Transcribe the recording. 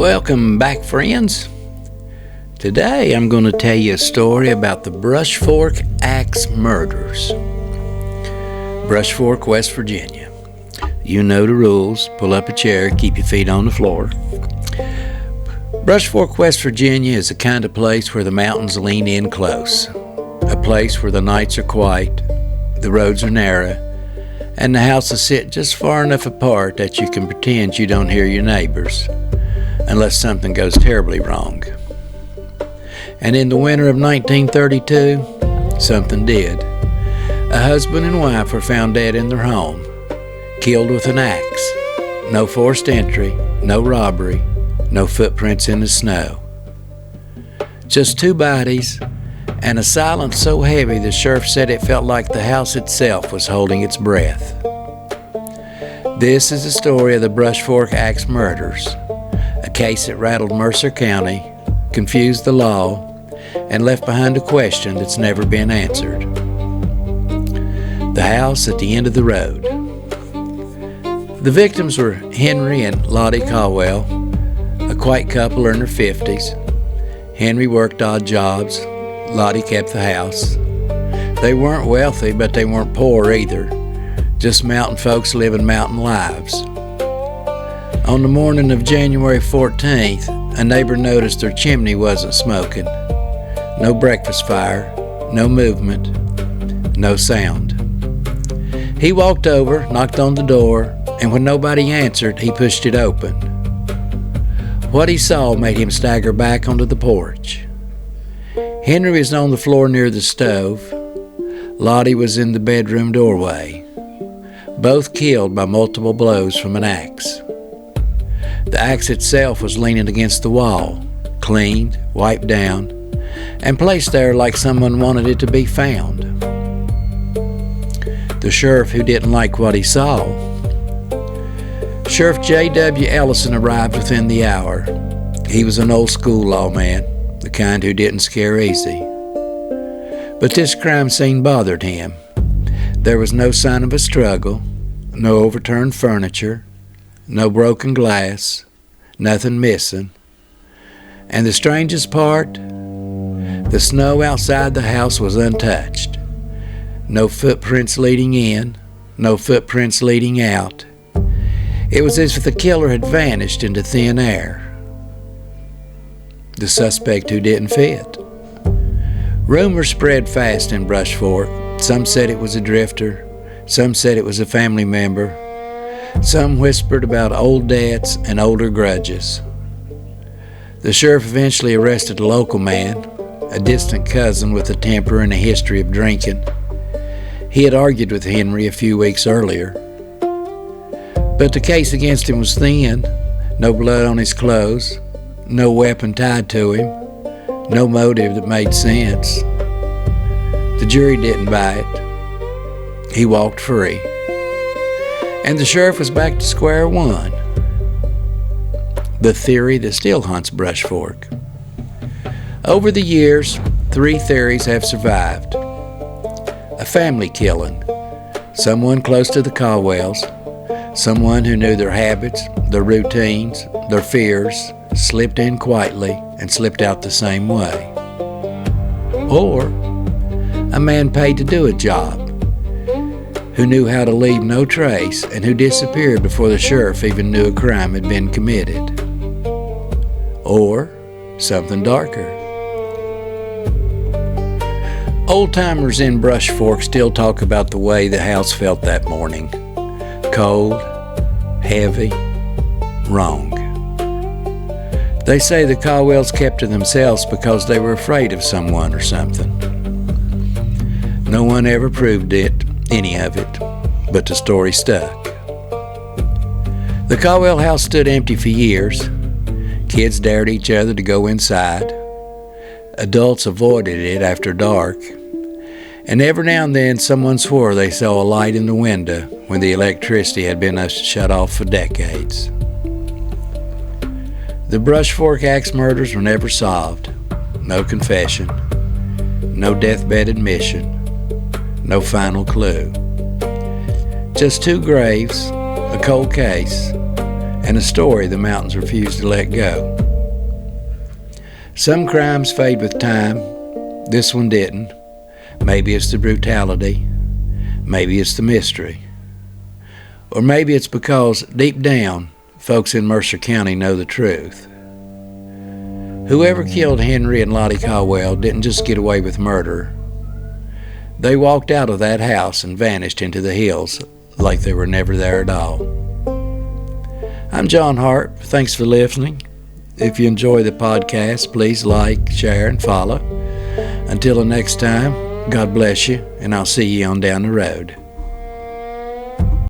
Welcome back, friends. Today I'm going to tell you a story about the Brushfork Ax Murders. Brushfork, West Virginia. You know the rules. Pull up a chair, keep your feet on the floor. Brushfork, West Virginia is the kind of place where the mountains lean in close. A place where the nights are quiet, the roads are narrow, and the houses sit just far enough apart that you can pretend you don't hear your neighbors, unless something goes terribly wrong. And in the winter of 1932, something did. A husband and wife were found dead in their home, killed with an axe. No forced entry, no robbery, no footprints in the snow. Just two bodies, and a silence so heavy the sheriff said it felt like the house itself was holding its breath. This is the story of the Brushfork Ax Murders, a case that rattled Mercer County, confused the law, and left behind a question that's never been answered. The house at the end of the road. The victims were Henry and Lottie Caldwell, a quiet couple in their 50s. Henry worked odd jobs. Lottie kept the house. They weren't wealthy, but they weren't poor either. Just mountain folks living mountain lives. On the morning of January 14th, a neighbor noticed their chimney wasn't smoking. No breakfast fire, no movement, no sound. He walked over, knocked on the door, and when nobody answered, he pushed it open. What he saw made him stagger back onto the porch. Henry was on the floor near the stove. Lottie was in the bedroom doorway, both killed by multiple blows from an axe. The axe itself was leaning against the wall, cleaned, wiped down, and placed there like someone wanted it to be found. The sheriff, who didn't like what he saw, Sheriff J.W. Ellison, arrived within the hour. He was an old school lawman, the kind who didn't scare easy. But this crime scene bothered him. There was no sign of a struggle, no overturned furniture, no broken glass, nothing missing. And the strangest part, the snow outside the house was untouched. No footprints leading in, no footprints leading out. It was as if the killer had vanished into thin air. The suspect who didn't fit. Rumors spread fast in Brushfork. Some said it was a drifter. Some said it was a family member. Some whispered about old debts and older grudges. The sheriff eventually arrested a local man, a distant cousin with a temper and a history of drinking. He had argued with Henry a few weeks earlier. But the case against him was thin. No blood on his clothes, no weapon tied to him, no motive that made sense. The jury didn't buy it. He walked free. And the sheriff was back to square one. The theory that still haunts Brushfork. Over the years, 3 theories have survived. A family killing. Someone close to the Caldwells. Someone who knew their habits, their routines, their fears, slipped in quietly and slipped out the same way. Or a man paid to do a job, who knew how to leave no trace and who disappeared before the sheriff even knew a crime had been committed. Or something darker. Old-timers in Brushfork still talk about the way the house felt that morning. Cold, heavy, wrong. They say the Caldwells kept to themselves because they were afraid of someone or something. No one ever proved any of it, but the story stuck. The Caldwell house stood empty for years. Kids dared each other to go inside. Adults avoided it after dark. And every now and then someone swore they saw a light in the window when the electricity had been shut off for decades. The Brushfork Ax Murders were never solved. No confession, no deathbed admission, no final clue. Just 2 graves, a cold case, and a story the mountains refuse to let go. Some crimes fade with time. This one didn't. Maybe it's the brutality. Maybe it's the mystery. Or maybe it's because deep down, folks in Mercer County know the truth. Whoever killed Henry and Lottie Caldwell didn't just get away with murder. They walked out of that house and vanished into the hills like they were never there at all. I'm John Hart. Thanks for listening. If you enjoy the podcast, please like, share, and follow. Until the next time, God bless you, and I'll see you on down the road.